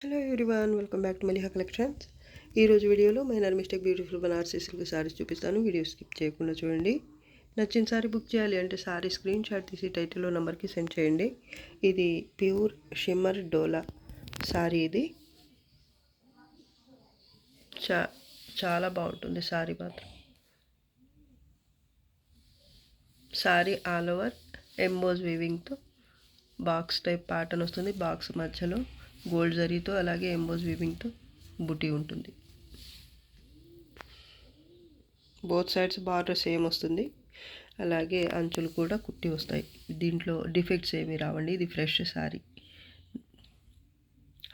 Hello everyone, welcome back to Maliha collections. ఈరోజు వీడియోలో minor mistake beautiful Banarasi silk saris చూపిస్తాను. వీడియో స్కిప్ చేయకుండా చూడండి. నచ్చిన సారీ బుక్ చేయాలి అంటే సారీ స్క్రీన్ షాట్ తీసి టైటిల్లో నెంబర్కి సెండ్ చేయండి. ఇది ప్యూర్ షిమ్మర్ డోలా సారీ. ఇది చాలా బాగుంటుంది సారీ మాత్రం. సారీ ఆల్ ఓవర్ ఎంబోజ్ వీవింగ్తో బాక్స్ టైప్ ప్యాటర్న్ వస్తుంది. బాక్స్ మధ్యలో గోల్డ్ జరీతో అలాగే ఎంబోజ్ వీవింగ్తో బుటీ ఉంటుంది. బోత్ సైడ్స్ బార్డర్ సేమ్ వస్తుంది. అలాగే అంచులు కూడా కుట్టి వస్తాయి. దీంట్లో డిఫెక్ట్స్ ఏమీ రావండి. ఇది ఫ్రెష్ శారీ,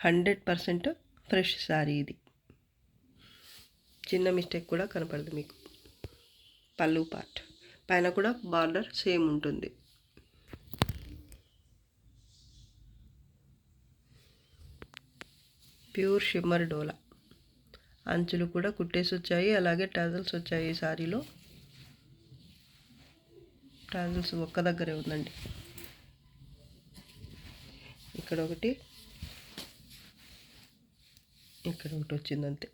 100% ఫ్రెష్ శారీ. ఇది చిన్న మిస్టేక్ కూడా కనపడదు మీకు. పళ్ళు పార్ట్ పైన కూడా బార్డర్ సేమ్ ఉంటుంది. ప్యూర్ షిమ్మర్ డోలా. అంచులు కూడా కుట్టేసి వచ్చాయి. అలాగే టజల్స్ వచ్చాయి. ఈ సారీలో టజల్స్ ఒక్క దగ్గరే ఉందండి. ఇక్కడ ఒకటి, ఇక్కడ ఒకటి వచ్చింది అంతే.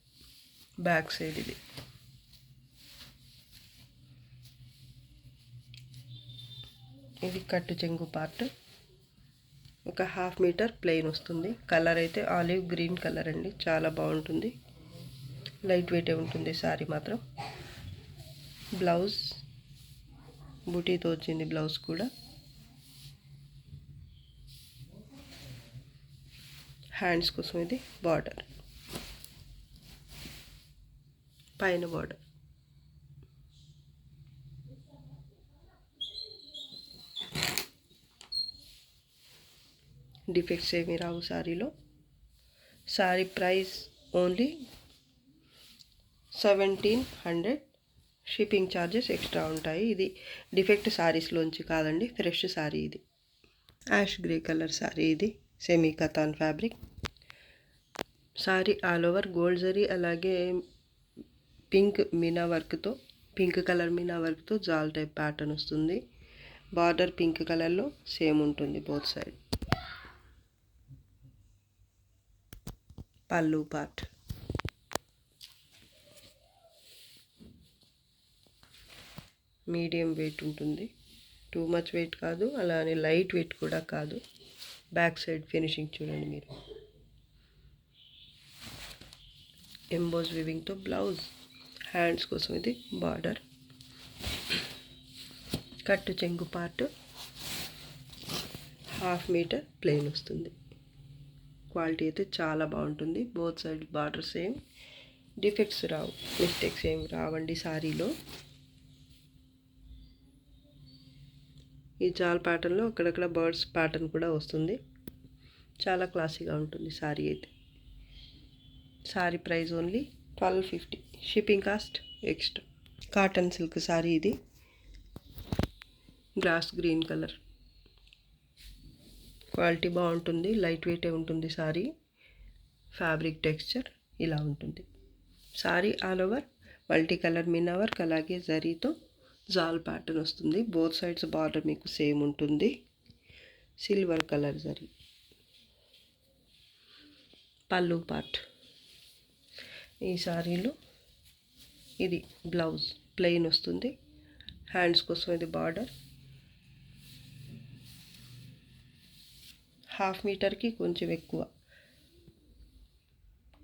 బ్యాక్ సైడ్ ఇది కట్టు చెంగు పార్ట్. ఒక 1/2 మీటర్ ప్లెయిన్ వస్తుంది. కలర్ అయితే ఆలివ్ గ్రీన్ కలర్ అండి. చాలా బాగుంటుంది. లైట్ వెయిటే ఉంటుంది సారీ మాత్రం. బ్లౌజ్ బుటీతో వచ్చింది. బ్లౌజ్ కూడా హ్యాండ్స్ కోసం ఇది బార్డర్, పైన బార్డర్. డిఫెక్ట్స్ ఏమీ రావు సారీలో. Sari price only 1700. Shipping charges extra ఉంటాయి. ఇది డిఫెక్ట్ సారీస్లోంచి కాదండి, ఫ్రెష్ సారీ. ఇది యాష్ గ్రే కలర్ సారీ. ఇది semi katan fabric. Sari all over gold zari అలాగే పింక్ మీనా వర్క్తో, పింక్ కలర్ మీనా వర్క్తో జాల్ టైప్ ప్యాటర్న్ వస్తుంది. బార్డర్ పింక్ కలర్లో సేమ్ ఉంటుంది బోత్ సైడ్. పళ్ళు పార్ట్ మీడియం వెయిట్ ఉంటుంది. టూ మచ్ వెయిట్ కాదు, అలానే లైట్ వెయిట్ కూడా కాదు. బ్యాక్ సైడ్ ఫినిషింగ్ చూడండి మీరు. ఎంబోజ్ వీవింగ్తో బ్లౌజ్. హ్యాండ్స్ కోసం ఇది బార్డర్. కట్టు చెంగు పార్ట్ 1/2 మీటర్ ప్లెయిన్ వస్తుంది. క్వాలిటీ అయితే చాలా బాగుంటుంది. Both side border same. Defects రావు, మిస్టేక్స్ ఏమి రావండి సారీలో. ఈ జాల్ ప్యాటర్న్లో అక్కడక్కడ బర్డ్స్ ప్యాటర్న్ కూడా వస్తుంది. చాలా క్లాసీగా ఉంటుంది సారీ అయితే. Sorry price only 1250. Shipping cost extra. Cotton silk sorry. ఇది గ్రాస్ గ్రీన్ కలర్. క్వాలిటీ బాగుంటుంది. లైట్ వెయిటే ఉంటుంది సారీ. ఫ్యాబ్రిక్ టెక్స్చర్ ఇలా ఉంటుంది. Sorry all over multi colour Meena work అలాగే జరీతో జాల్ ప్యాటర్న్ వస్తుంది. బోత్ సైడ్స్ బార్డర్ మీకు సేమ్ ఉంటుంది. Silver colour zari. పళ్ళు పార్ట్. ఈ సారీలో ఇది బ్లౌజ్ ప్లెయిన్ వస్తుంది. హ్యాండ్స్ కోసం ఇది బార్డర్. 1/2 మీటర్కి కొంచెం ఎక్కువ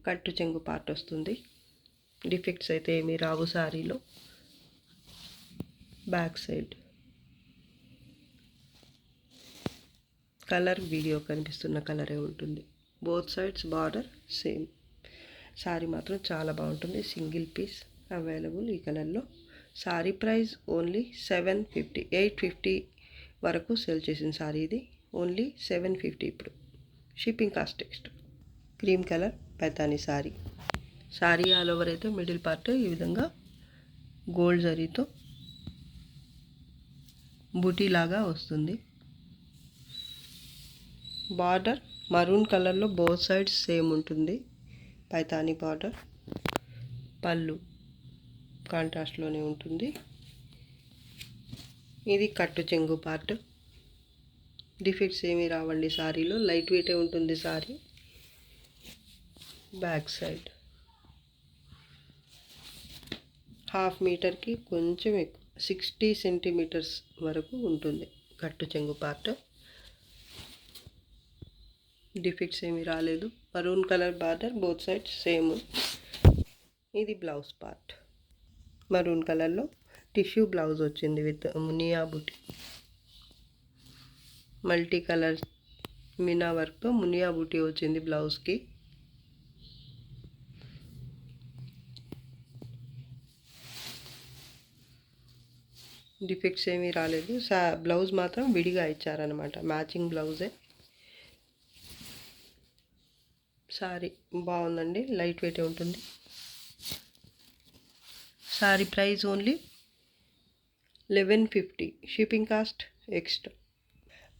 కట్టు చెంగు పార్ట్ వస్తుంది. డిఫెక్ట్స్ అయితే ఏమీ రావు సారీలో. బ్యాక్ సైడ్ కలర్ వీడియో కనిపిస్తున్న కలరే ఉంటుంది. Both sides border same. Sorry మాత్రం చాలా బాగుంటుంది. సింగిల్ పీస్ అవైలబుల్ ఈ కలర్లో. Sorry price only 750. 850 వరకు సేల్ చేసిన సారీ ఇది. ఓన్లీ 750 ఇప్పుడు. Shipping cost extra. Cream colour Paithani sorry. Sorry all over అయితే మిడిల్ పార్ట్ ఈ విధంగా గోల్డ్ జరీతో బుటీ లాగా వస్తుంది. బార్డర్ మరూన్ కలర్లో బోత్ సైడ్స్ సేమ్ ఉంటుంది. పైతానీ బార్డర్. పళ్ళు కాంట్రాస్ట్లోనే ఉంటుంది. ఇది కట్టు చెంగు పార్ట్. డిఫెక్ట్స్ ఏమీ రావండి సారీలో. లైట్ వెయిటే ఉంటుంది సారీ. బ్యాక్ సైడ్ 1/2 మీటర్కి కొంచెం ఎక్కువ 60 సెంటీమీటర్స్ వరకు ఉంటుంది కట్టు చెంగు పార్ట్. డిఫెక్ట్స్ ఏమీ రాలేదు. Maroon colour border both sides same. ఇది బ్లౌజ్ పార్ట్. మరూన్ కలర్లో టిష్యూ బ్లౌజ్ వచ్చింది with Muniya buti. Multi colour meena వర్క్తో మునియా బుటీ వచ్చింది బ్లౌజ్కి. డిఫెక్ట్స్ ఏమీ రాలేదు. బ్లౌజ్ మాత్రం విడిగా ఇచ్చారనమాట, మ్యాచింగ్ బ్లౌజే. సారీ బాగుందండి, లైట్ వెయిట్ ఉంటుంది. Sorry price only 1150, shipping cost extra.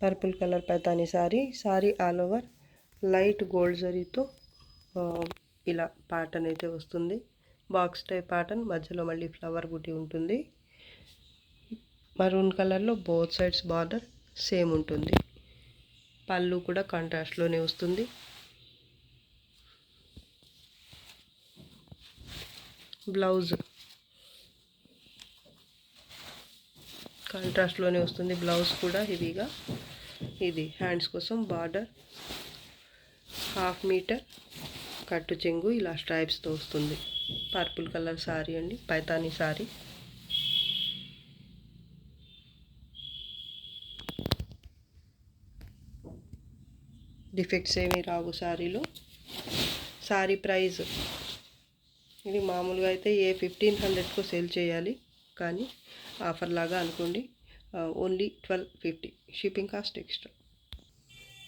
Purple colour Paithani sari all over light gold జరీతో ఇలా ప్యాటర్న్ అయితే వస్తుంది. బాక్స్ టైప్ ప్యాటర్న్, మధ్యలో మళ్ళీ ఫ్లవర్ బుటీ ఉంటుంది. మరూన్ కలర్లో బోత్ సైడ్స్ బార్డర్ సేమ్ ఉంటుంది. పళ్ళు కూడా కాంట్రాస్ట్లోనే వస్తుంది. బ్లౌజ్ కాంట్రాస్ట్లోనే వస్తుంది. బ్లౌజ్ కూడా హెవీగా. ఇది హ్యాండ్స్ కోసం బార్డర్ 1/2 మీటర్ కట్టు చెంగు ఇలా స్ట్రైప్స్తో వస్తుంది. పర్పుల్ కలర్ సారీ అండి, పైతానీ సారీ. డిఫెక్ట్స్ ఏమీ రావు సారీలో. సారీ ప్రైస్ ఇది మామూలుగా అయితే 1500కు సేల్ చేయాలి, కానీ ఆఫర్ లాగా అనుకోండి, only 1250, shipping cost extra.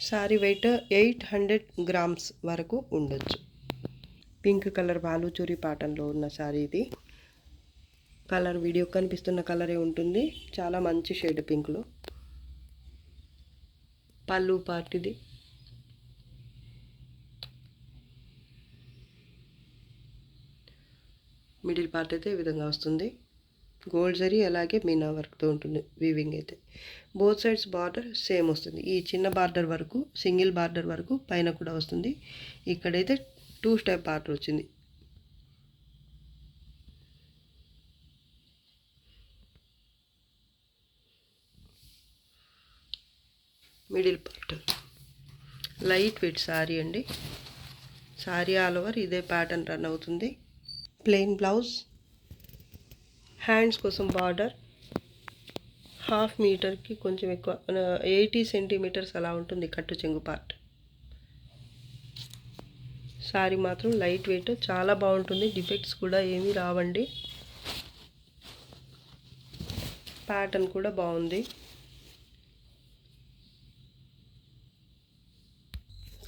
Sorry weight 800 grams వరకు ఉండొచ్చు. పింక్ కలర్ బాలుచూరి ప్యాటర్న్లో ఉన్న సారీ ఇది. కలర్ వీడియో కనిపిస్తున్న కలరే ఉంటుంది, చాలా మంచి షేడ్ పింక్లో. పళ్ళు పార్ట్ ఇది. మిడిల్ పార్ట్ అయితే ఈ విధంగా వస్తుంది. గోల్డ్ జరీ అలాగే మీనా వర్క్తో ఉంటుంది వీవింగ్ అయితే. బోత్ సైడ్స్ బార్డర్ సేమ్ వస్తుంది. ఈ చిన్న బార్డర్ వరకు, సింగిల్ బార్డర్ వరకు పైన కూడా వస్తుంది. ఇక్కడైతే 2 స్టెప్ బార్డర్ వచ్చింది. Middle part light weight sorry అండి. సారీ ఆల్ ఓవర్ ఇదే ప్యాటర్న్ రన్ అవుతుంది. ప్లెయిన్ బ్లౌజ్, హ్యాండ్స్ కోసం బార్డర్ 1/2 మీటర్కి కొంచెం ఎక్కువ 80 సెంటీమీటర్స్ అలా ఉంటుంది కట్టు చెంగు పార్ట్. సారీ మాత్రం లైట్ వెయిట్, చాలా బాగుంటుంది. డిఫెక్ట్స్ కూడా ఏమీ రావండి. ప్యాటర్న్ కూడా బాగుంది.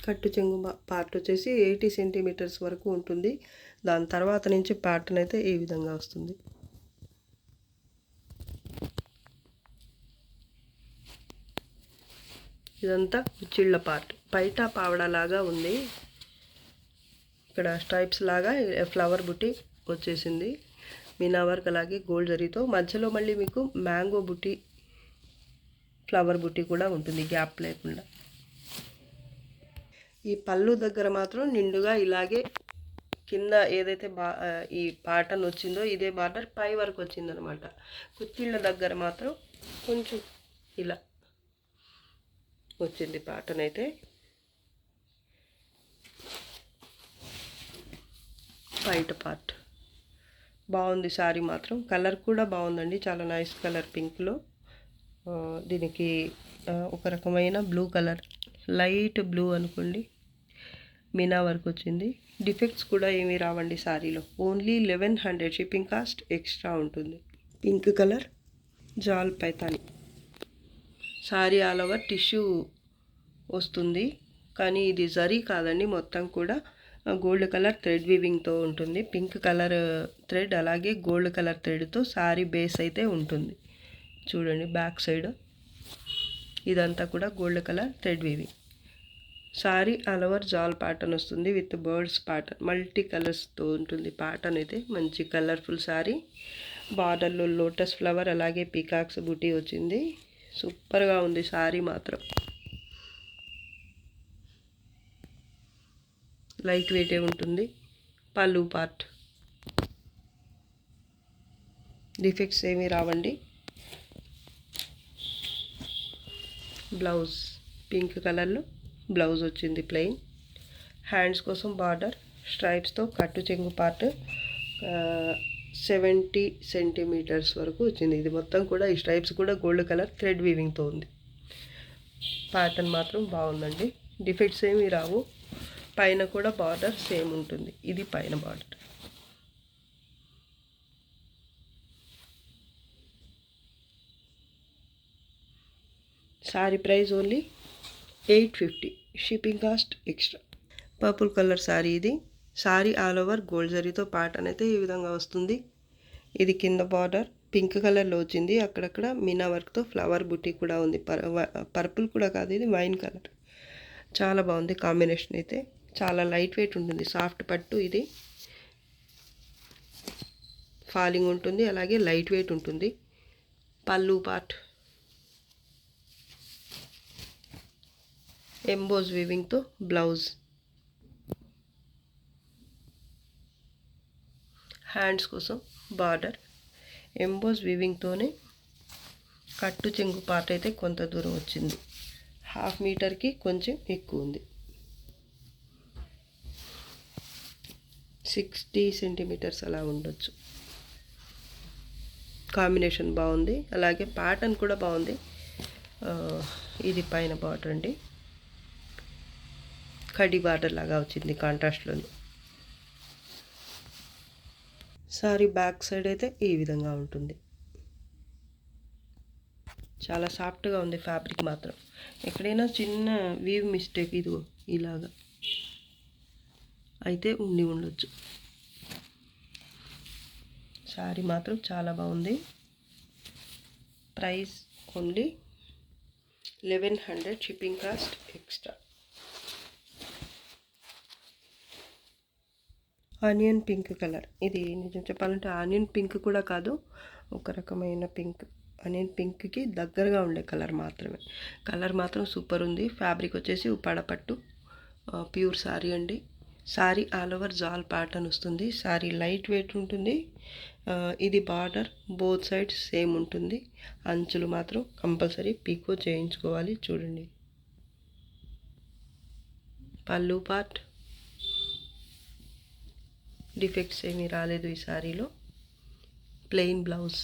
కట్టు చెంగు పార్ట్ వచ్చేసి 80 సెంటీమీటర్స్ వరకు ఉంటుంది. దాని తర్వాత నుంచి ప్యాటర్న్ అయితే ఈ విధంగా వస్తుంది. ఇదంతా కుచ్చిళ్ళ పార్ట్, పైట పావడా లాగా ఉంది. ఇక్కడ స్ట్రైప్స్ లాగా ఫ్లవర్ బుట్టి వచ్చేసింది. మీనా వర్క్ అలాగే గోల్డ్ జరీతో, మధ్యలో మళ్ళీ మీకు మ్యాంగో బుట్టి, ఫ్లవర్ బుట్టి కూడా ఉంటుంది గ్యాప్ లేకుండా. ఈ పళ్ళు దగ్గర మాత్రం నిండుగా ఇలాగే కింద ఏదైతే ఈ ప్యాటర్న్ వచ్చిందో ఇదే బార్డర్ పై వరకు వచ్చిందనమాట. కుచ్చిళ్ళ దగ్గర మాత్రం కొంచెం ఇలా వచ్చింది ప్యాటర్న్ అయితే. బయట పార్ట్ బాగుంది. సారీ మాత్రం కలర్ కూడా బాగుందండి, చాలా నైస్ కలర్ పింక్లో. దీనికి ఒక రకమైన బ్లూ కలర్, లైట్ బ్లూ అనుకోండి, మీనా వర్క్ వచ్చింది. డిఫెక్ట్స్ కూడా ఏమీ రావండి సారీలో. ఓన్లీ 1100, షిప్పింగ్ కాస్ట్ ఎక్స్ట్రా ఉంటుంది. Pink colour jaal Paithani sari all over tissue వస్తుంది, కానీ ఇది జరీ కాదండి, మొత్తం కూడా గోల్డ్ కలర్ థ్రెడ్ వీవింగ్తో ఉంటుంది. పింక్ కలర్ థ్రెడ్ అలాగే గోల్డ్ కలర్ థ్రెడ్తో సారీ బేస్ అయితే ఉంటుంది. చూడండి బ్యాక్ సైడ్ ఇదంతా కూడా gold colour thread weaving. Sari all over jaal pattern వస్తుంది విత్ బర్డ్స్ ప్యాటర్న్, మల్టీ కలర్స్తో ఉంటుంది ప్యాటర్న్ అయితే. మంచి కలర్ఫుల్ సారీ. బార్డర్లో లోటస్ ఫ్లవర్ అలాగే పీకాక్స్ బుటీ వచ్చింది. సూపర్గా ఉంది సారీ మాత్రం. లైట్ వెయిటే ఉంటుంది. పళ్ళు పార్ట్ డిఫెక్ట్స్ ఏమీ రావండి. బ్లౌజ్ పింక్ కలర్లో బ్లౌజ్ వచ్చింది ప్లెయిన్. హ్యాండ్స్ కోసం బార్డర్ స్ట్రైప్స్తో కట్టు చెంగు పార్ట్ 70 సెంటీమీటర్స్ వరకు వచ్చింది. ఇది మొత్తం కూడా ఈ స్ట్రైప్స్ కూడా గోల్డ్ కలర్ థ్రెడ్ వీవింగ్తో ఉంది. ప్యాటర్న్ మాత్రం బాగుందండి. డిఫెక్ట్స్ ఏమీ రావు. పైన కూడా బార్డర్ సేమ్ ఉంటుంది. ఇది పైన border. Sorry price only 850, shipping cost extra. Purple colour sari ఇది. సారీ ఆల్ ఓవర్ గోల్డ్ జరీతో ప్యాటర్న్ అయితే ఈ విధంగా వస్తుంది. ఇది కింద బార్డర్ పింక్ కలర్లో వచ్చింది. అక్కడక్కడ మీనా వర్క్తో ఫ్లవర్ బుట్టి కూడా ఉంది. పర్పుల్ కూడా కాదు, ఇది వైన్ కలర్. చాలా బాగుంది కాంబినేషన్ అయితే. చాలా లైట్ వెయిట్ ఉంటుంది. సాఫ్ట్ పట్టు ఇది. ఫాలింగ్ ఉంటుంది, అలాగే లైట్ వెయిట్ ఉంటుంది. పళ్ళు పార్ట్ ఎంబోజ్ వీవింగ్తో బ్లౌజ్. హ్యాండ్స్ కోసం బార్డర్ ఎంబోజ్ వీవింగ్తోనే కట్టు చెంగు పార్ట్ అయితే కొంత దూరం వచ్చింది. 1/2 మీటర్కి కొంచెం ఎక్కువ ఉంది. 60 సెంటీమీటర్స్ అలా ఉండొచ్చు. కాంబినేషన్ బాగుంది, అలాగే ప్యాటర్న్ కూడా బాగుంది. ఇది పైన బార్డర్ అండి. కడి బార్డర్ లాగా వచ్చింది కాంట్రాస్ట్లోని. సారీ బ్యాక్ సైడ్ అయితే ఈ విధంగా ఉంటుంది. చాలా సాఫ్ట్గా ఉంది ఫ్యాబ్రిక్ మాత్రం. ఎక్కడైనా చిన్న వీవ్ మిస్టేక్ ఇదిగో ఇలాగా అయితే ఉండొచ్చు. సారీ మాత్రం చాలా బాగుంది. Price only 1100, shipping cost extra. Onion pink colour. ఇది నిజం చెప్పాలంటే ఆనియన్ పింక్ కూడా కాదు, ఒక రకమైన పింక్. ఆనియన్ పింక్కి దగ్గరగా ఉండే కలర్ మాత్రమే. కలర్ మాత్రం సూపర్ ఉంది. ఫ్యాబ్రిక్ వచ్చేసి పడపట్టు ప్యూర్ సారీ అండి. Sorry all over jaal pattern వస్తుంది. సారీ లైట్ వెయిట్ ఉంటుంది. ఇది బార్డర్ బోత్ సైడ్స్ సేమ్ ఉంటుంది. అంచులు మాత్రం కంపల్సరీ పీకో చేయించుకోవాలి. చూడండి. పళ్ళు పార్ట్ డిఫెక్ట్స్ ఏమీ రాలేదు ఈ సారీలో. Plain blouse.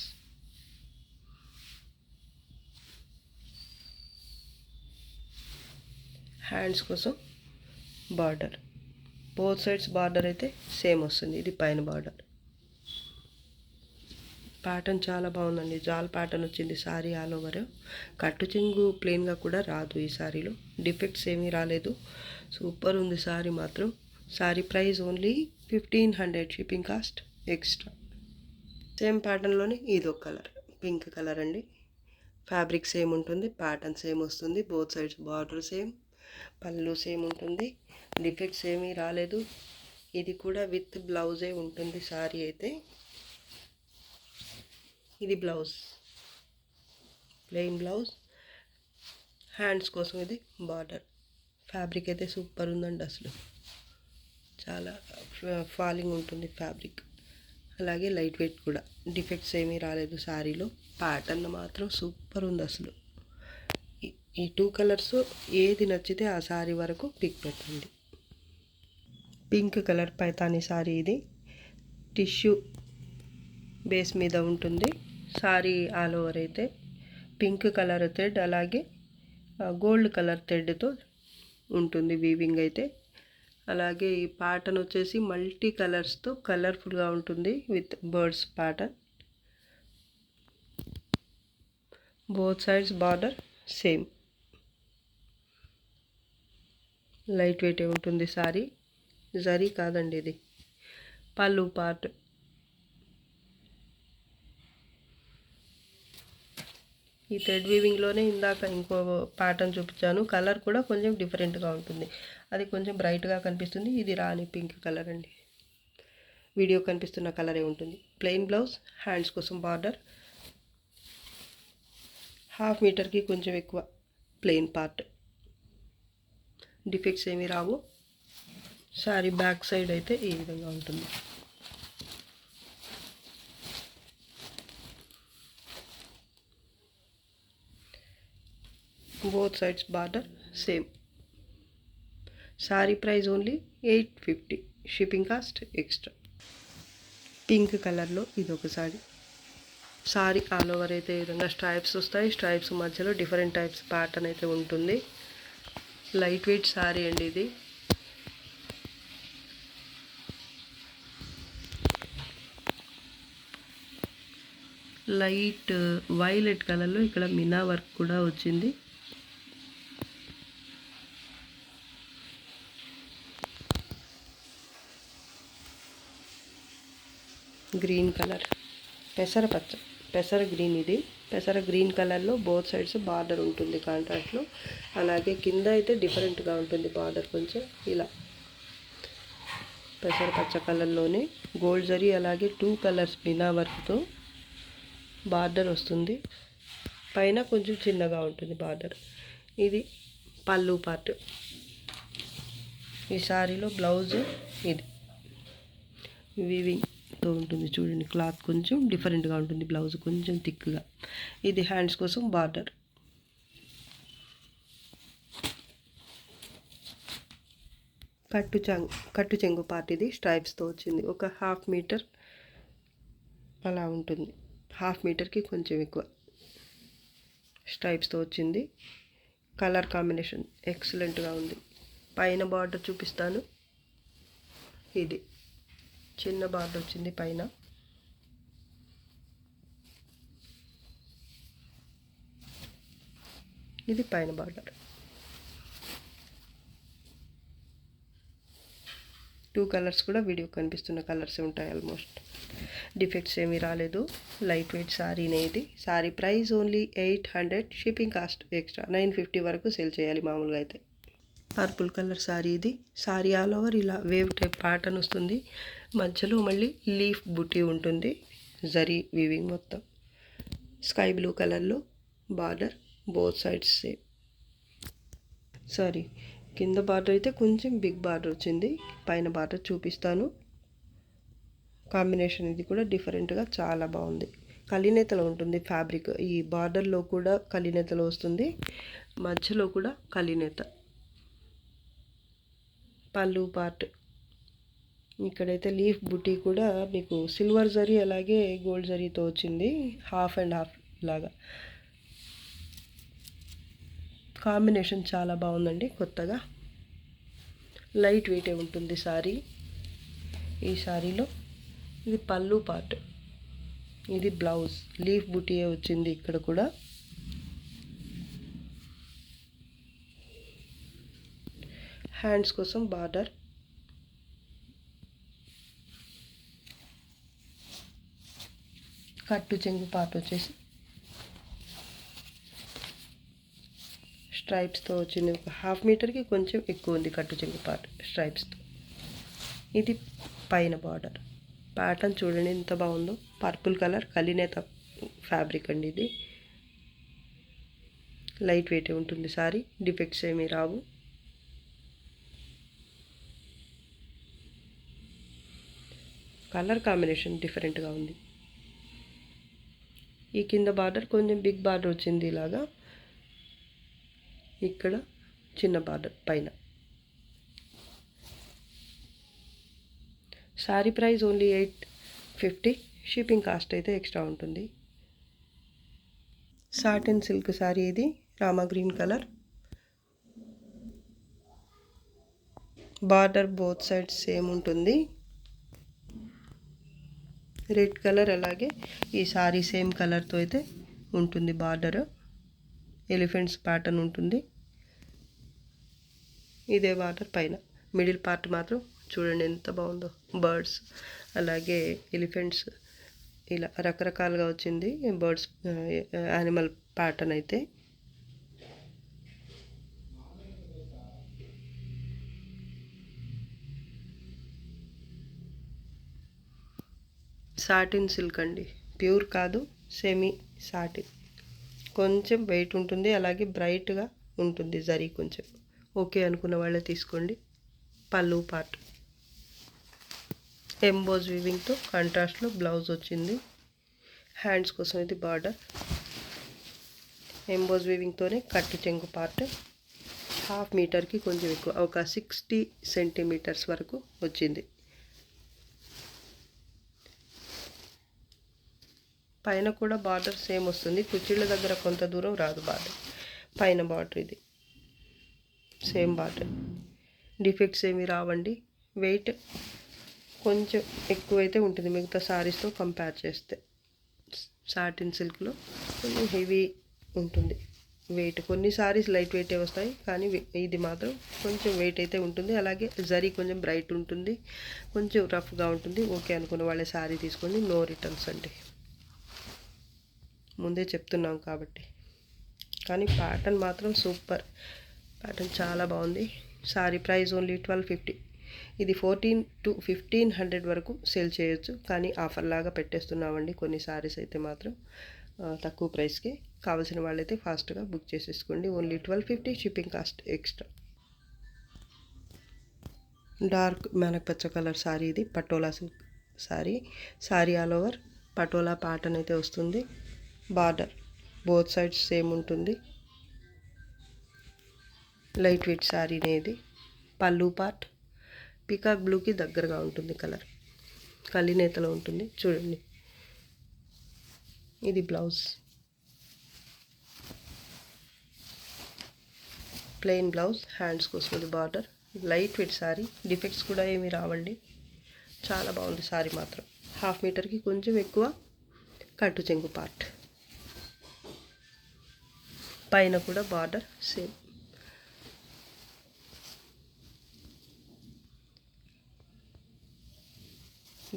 హ్యాండ్స్ కోసం బార్డర్ బోత్ సైడ్స్ బార్డర్ అయితే సేమ్ వస్తుంది. ఇది పైన బార్డర్. ప్యాటర్న్ చాలా బాగుందండి. జాల్ ప్యాటర్న్ వచ్చింది సారీ ఆల్ ఓవర్. కట్టు చెంగు ప్లెయిన్గా కూడా రాదు ఈ సారీలో. డిఫెక్ట్స్ ఏమీ రాలేదు. సూపర్ ఉంది సారీ మాత్రం. Sari price only 1500, shipping cost extra. Same ప్యాటర్న్లోనే ఇది ఒక కలర్ పింక్ కలర్ అండి. ఫ్యాబ్రిక్ సేమ్ ఉంటుంది, ప్యాటర్న్ సేమ్ వస్తుంది. బోత్ సైడ్స్ బార్డర్ సేమ్, పళ్ళు సేమ్ ఉంటుంది. డిఫెక్ట్స్ ఏమీ రాలేదు. ఇది కూడా విత్ బ్లౌజే ఉంటుంది సారీ అయితే. ఇది బ్లౌజ్ ప్లెయిన్ బ్లౌజ్. హ్యాండ్స్ కోసం ఇది బార్డర్. ఫ్యాబ్రిక్ అయితే సూపర్ ఉందండి. అసలు చాలా ఫాలింగ్ ఉంటుంది ఫ్యాబ్రిక్, అలాగే లైట్ వెయిట్ కూడా. డిఫెక్ట్స్ ఏమీ రాలేదు సారీలో. ప్యాటర్న్ మాత్రం సూపర్ ఉంది అసలు. ఈ 2 కలర్స్ ఏది నచ్చితే ఆ సారీ వరకు పిక్ పెట్టండి. పింక్ కలర్ పైతానీ సారీ ఇది. టిష్యూ బేస్ మీద ఉంటుంది సారీ ఆల్ ఓవర్ అయితే. పింక్ కలర్ థ్రెడ్ అలాగే గోల్డ్ కలర్ థ్రెడ్తో ఉంటుంది వీవింగ్ అయితే. అలాగే ఈ ప్యాటర్న్ వచ్చేసి మల్టీ కలర్స్తో కలర్ఫుల్గా ఉంటుంది with birds pattern. Both sides border same. Light weight ఉంటుంది సారీ. జరీ కాదండి ఇది. పళ్ళు పార్ట్ ఈ థ్రెడ్ వీవింగ్లోనే ఇందాక ఇంకో ప్యాటర్న్ చూపించాను. కలర్ కూడా కొంచెం డిఫరెంట్గా ఉంటుంది. అది కొంచెం బ్రైట్గా కనిపిస్తుంది. ఇది రాణి పింక్ కలర్ అండి. వీడియో కనిపిస్తున్న కలరే ఉంటుంది. Plain blouse. హ్యాండ్స్ కోసం బార్డర్ 1/2 మీటర్కి కొంచెం ఎక్కువ ప్లెయిన్ పార్ట్. డిఫెక్ట్స్ ఏమీ రావు. శారీ బ్యాక్ సైడ్ అయితే ఈ విధంగా ఉంటుంది. Both sides border same. Sari price only 850, shipping cost extra. Pink కలర్లో ఇది ఒక శారీ ఆల్ ఓవర్ అయితే ఈ విధంగా స్ట్రైప్స్ వస్తాయి. స్ట్రైప్స్ మధ్యలో డిఫరెంట్ టైప్స్ ప్యాటర్న్ అయితే ఉంటుంది. లైట్ వెయిట్ శారీ అండి ఇది. లైట్ వైలెట్ కలర్లో ఇక్కడ మినా వర్క్ కూడా వచ్చింది. గ్రీన్ కలర్, పెసర గ్రీన్. ఇది పెసర గ్రీన్ కలర్లో బోత్ సైడ్స్ బార్డర్ ఉంటుంది కాంట్రాస్ట్లో. అలాగే కింద అయితే డిఫరెంట్గా ఉంటుంది బార్డర్ కొంచెం ఇలా పెసర పచ్చ కలర్లోనే గోల్డ్ జరీ అలాగే 2 కలర్స్ మినా వర్క్తో బార్డర్ వస్తుంది. పైన కొంచెం చిన్నగా ఉంటుంది బార్డర్. ఇది పళ్ళు పార్ట్. ఈ శారీలో బ్లౌజ్ ఇది వీవింగ్తో ఉంటుంది చూడండి. క్లాత్ కొంచెం డిఫరెంట్గా ఉంటుంది, బ్లౌజ్ కొంచెం థిక్గా. ఇది హ్యాండ్స్ కోసం బార్డర్. కట్టు చెంగు పార్ట్. ఇది స్ట్రైప్స్తో వచ్చింది. ఒక 1/2 మీటర్ అలా ఉంటుంది. 1/2 మీటర్కి కొంచెం ఎక్కువ స్ట్రైప్స్తో వచ్చింది. కలర్ కాంబినేషన్ ఎక్సలెంట్గా ఉంది. పైన బార్డర్ చూపిస్తాను. ఇది చిన్న బార్డర్ వచ్చింది పైన. ఇది పైన బార్డర్. 2 కలర్స్ కూడా వీడియో కనిపిస్తున్న కలర్స్ ఉంటాయి. ఆల్మోస్ట్ డిఫెక్ట్స్ ఏమీ రాలేదు. లైట్ వెయిట్ శారీనే ఇది. Sari price only 800, shipping cost extra. 950 వరకు సేల్ చేయాలి మామూలుగా అయితే. పర్పుల్ కలర్ శారీ ఇది. శారీ ఆల్ ఓవర్ ఇలా వేవ్ టైప్ ప్యాటర్న్ వస్తుంది. మధ్యలో మళ్ళీ లీఫ్ బుటీ ఉంటుంది, జరీ వీవింగ్ మొత్తం. స్కై బ్లూ కలర్లో border both sides same. Sorry, కింద బార్డర్ అయితే కొంచెం బిగ్ బార్డర్ వచ్చింది. పైన బార్డర్ చూపిస్తాను. కాంబినేషన్ ఇది కూడా డిఫరెంట్గా చాలా బాగుంది. కలినేతలో ఉంటుంది ఫ్యాబ్రిక్. ఈ బార్డర్లో కూడా కలినేతలో వస్తుంది, మధ్యలో కూడా కలినేత. పళ్ళు పార్ట్. ఇక్కడైతే లీఫ్ బుటీ కూడా మీకు సిల్వర్ జరీ అలాగే గోల్డ్ జరీతో వచ్చింది. 1/2 and 1/2 లాగా. కాంబినేషన్ చాలా బాగుందండి. కొత్తగా లైట్ వెయిటే ఉంటుంది శారీ. ఈ శారీలో ఇది పళ్ళు పార్ట్. ఇది బ్లౌజ్. లీఫ్ బుటీయే వచ్చింది ఇక్కడ కూడా. హ్యాండ్స్ కోసం బార్డర్. కట్టు చెంగు పార్ట్ వచ్చేసి స్ట్రైప్స్తో వచ్చింది. ఒక 1/2 మీటర్కి కొంచెం ఎక్కువ ఉంది కట్టు చెంగు పార్ట్ స్ట్రైప్స్తో. ఇది పైన బార్డర్. ప్యాటర్న్ చూడండి ఎంత బాగుందో. పర్పుల్ కలర్ కలినేత ఫ్యాబ్రిక్ అండి ఇది. లైట్ వెయిట్ ఉంటుంది సారీ. డిఫెక్ట్స్ ఏమీ రావు. కలర్ కాంబినేషన్ డిఫరెంట్గా ఉంది. ఈ కింద బార్డర్ కొంచెం బిగ్ బార్డర్ వచ్చింది ఇలాగా. ఇక్కడ చిన్న బార్డర్ పైన. Sari price only 850, shipping cost అయితే ఎక్స్ట్రా ఉంటుంది. సాటిన్ సిల్క్ శారీ ఇది. Rama green colour. Border both sides same ఉంటుంది. రెడ్ కలర్ అలాగే ఈ శారీ సేమ్ కలర్తో అయితే ఉంటుంది. బార్డర్ ఎలిఫెంట్స్ ప్యాటర్న్ ఉంటుంది. ఇదే బార్డర్ పైన. మిడిల్ పార్ట్ మాత్రం చూడండి ఎంత బాగుందో. బర్డ్స్ అలాగే ఎలిఫెంట్స్ ఇలా రకరకాలుగా వచ్చింది. బర్డ్స్ యానిమల్ ప్యాటర్న్ అయితే. సాటిన్ సిల్క్ అండి, ప్యూర్ కాదు, సెమీ సాటిన్. కొంచెం వెయిట్ ఉంటుంది, అలాగే బ్రైట్గా ఉంటుంది జరీ కొంచెం. ఓకే అనుకున్న వాళ్ళే తీసుకోండి. పళ్ళు పార్ట్. ఎంబోజ్ వీవింగ్తో కాంట్రాస్ట్లో బ్లౌజ్ వచ్చింది. హ్యాండ్స్ కోసం ఇది బార్డర్. ఎంబోజ్ వీవింగ్తోనే కట్టు చెంగు పార్ట్. హాఫ్ మీటర్కి కొంచెం ఎక్కువ, ఒక 60 సెంటీమీటర్స్ వరకు వచ్చింది. పైన కూడా బార్డర్ సేమ్ వస్తుంది. కుర్చీల దగ్గర కొంత దూరం రాదు బార్డర్. పైన బార్డర్ ఇది సేమ్ బార్డర్. డిఫెక్ట్స్ ఏమి రావండి. వెయిట్ కొంచెం ఎక్కువైతే ఉంటుంది మిగతా శారీస్తో కంపేర్ చేస్తే. సాటిన్ సిల్క్లో కొంచెం హెవీ ఉంటుంది వెయిట్. కొన్ని శారీస్ లైట్ వెయిటే వస్తాయి, కానీ ఇది మాత్రం కొంచెం వెయిట్ అయితే ఉంటుంది. అలాగే జరీ కొంచెం బ్రైట్ ఉంటుంది, కొంచెం రఫ్గా ఉంటుంది. ఓకే అనుకున్న వాళ్ళే శారీ తీసుకోండి, నో రిటర్న్స్ అండి, ముందే చెప్తున్నాం కాబట్టి. కానీ ప్యాటర్న్ మాత్రం సూపర్. ప్యాటర్న్ చాలా బాగుంది. Sari price only 1250. ఇది 1400 to 1500 వరకు సేల్ చేయొచ్చు, కానీ ఆఫర్ లాగా పెట్టేస్తున్నామండి. కొన్ని శారీస్ అయితే మాత్రం తక్కువ ప్రైస్కి. కావాల్సిన వాళ్ళైతే ఫాస్ట్గా బుక్ చేసేసుకోండి. Only 1250, shipping cost extra. Dark మెనపచ్చ కలర్ శారీ ఇది. Patola silk sari. Sari all over patola pattern అయితే వస్తుంది. బార్డర్ బోత్ సైడ్స్ సేమ్ ఉంటుంది. లైట్ వెయిట్ శారీనే ఇది. పళ్ళు పార్ట్ పీకాక్ బ్లూకి దగ్గరగా ఉంటుంది కలర్. కలినేతలో ఉంటుంది చూడండి. ఇది బ్లౌజ్, ప్లెయిన్ బ్లౌజ్. హ్యాండ్స్ కోసం ఇది border. Light weight sari. Defects కూడా ఏమీ రావండి. చాలా బాగుంది శారీ మాత్రం. హాఫ్ మీటర్కి కొంచెం ఎక్కువ కట్టు చెంగు పార్ట్. పైన కూడా బార్డర్ సేమ్.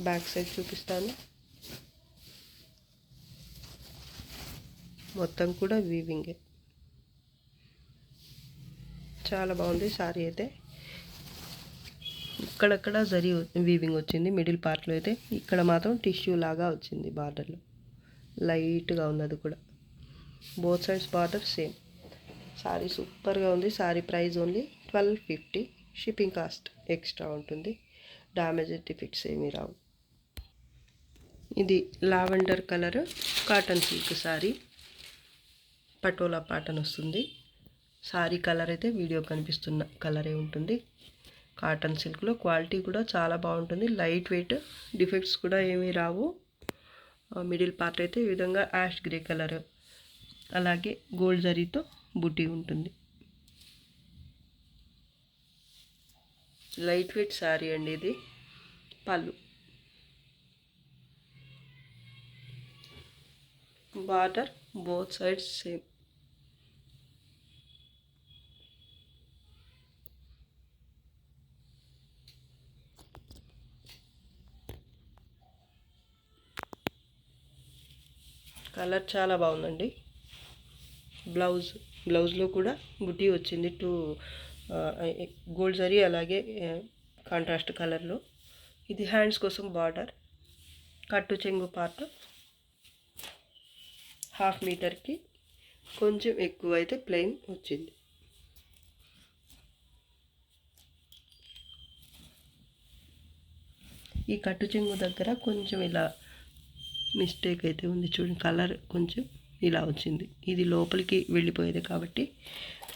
బ్యాక్ సైడ్ చూపిస్తాను. మొత్తం కూడా వీవింగే. చాలా బాగుంది శారీ అయితే. ఇక్కడక్కడ జరీ వీవింగ్ వచ్చింది మిడిల్ పార్ట్లో అయితే. ఇక్కడ మాత్రం టిష్యూ లాగా వచ్చింది బార్డర్లో. లైట్గా ఉంది అది కూడా. Both sides border same. Sari సూపర్గా ఉంది. Sari price only 1250, shipping cost extra ఉంటుంది. డ్యామేజ్ డిఫెక్ట్స్ ఏమీ రావు. ఇది lavender colour cotton silk sari. Patola pattern వస్తుంది. శారీ కలర్ అయితే వీడియో కనిపిస్తున్న కలరే ఉంటుంది. కాటన్ సిల్క్లో క్వాలిటీ కూడా చాలా బాగుంటుంది. Light weight. డిఫెక్ట్స్ కూడా ఏమీ రావు. మిడిల్ పార్ట్ అయితే ఈ విధంగా యాష్ గ్రే కలర్, అలాగే గోల్డ్ జరీతో బుట్టి ఉంటుంది. లైట్ వెయిట్ శారీ అండి ఇది. పళ్ళు border both sides same. Colour చాలా బాగుందండి. బ్లౌజ్లో కూడా బుట్టి వచ్చింది. గోల్డ్ జరీ అలాగే కాంట్రాస్ట్ కలర్లో. ఇది హ్యాండ్స్ కోసం బార్డర్. కట్టు చెంగు పార్ట్. హాఫ్ మీటర్కి కొంచెం ఎక్కువ అయితే ప్లెయిన్ వచ్చింది. ఈ కట్టు చెంగు దగ్గర కొంచెం ఇలా మిస్టేక్ అయితే ఉంది చూడండి. కలర్ కొంచెం ఇలా వచ్చింది. ఇది లోపలికి వెళ్ళిపోయేది కాబట్టి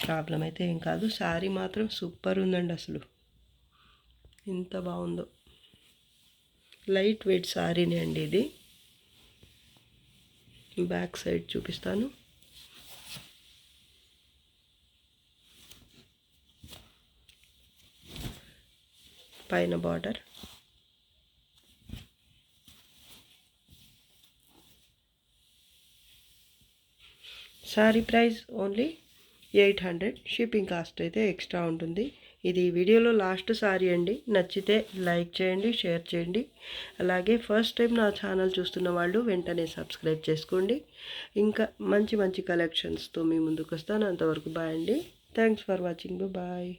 ప్రాబ్లం అయితే ఏం కాదు. శారీ మాత్రం సూపర్ ఉందండి. అసలు ఎంత బాగుందో. లైట్ వెయిట్ శారీనే అండి ఇది. బ్యాక్ సైడ్ చూపిస్తాను. పైన border. Sari price only 800, shipping cost అయితే ఎక్స్ట్రా ఉంటుంది. ఇది వీడియోలో లాస్ట్ శారీ అండి. నచ్చితే లైక్ చేయండి, షేర్ చేయండి. అలాగే ఫస్ట్ టైం నా ఛానల్ చూస్తున్న వాళ్ళు వెంటనే సబ్స్క్రైబ్ చేసుకోండి. ఇంకా మంచి మంచి కలెక్షన్స్తో మీ ముందుకు వస్తాను. అంతవరకు బాయ్ అండి. Thanks for watching. బాయ్.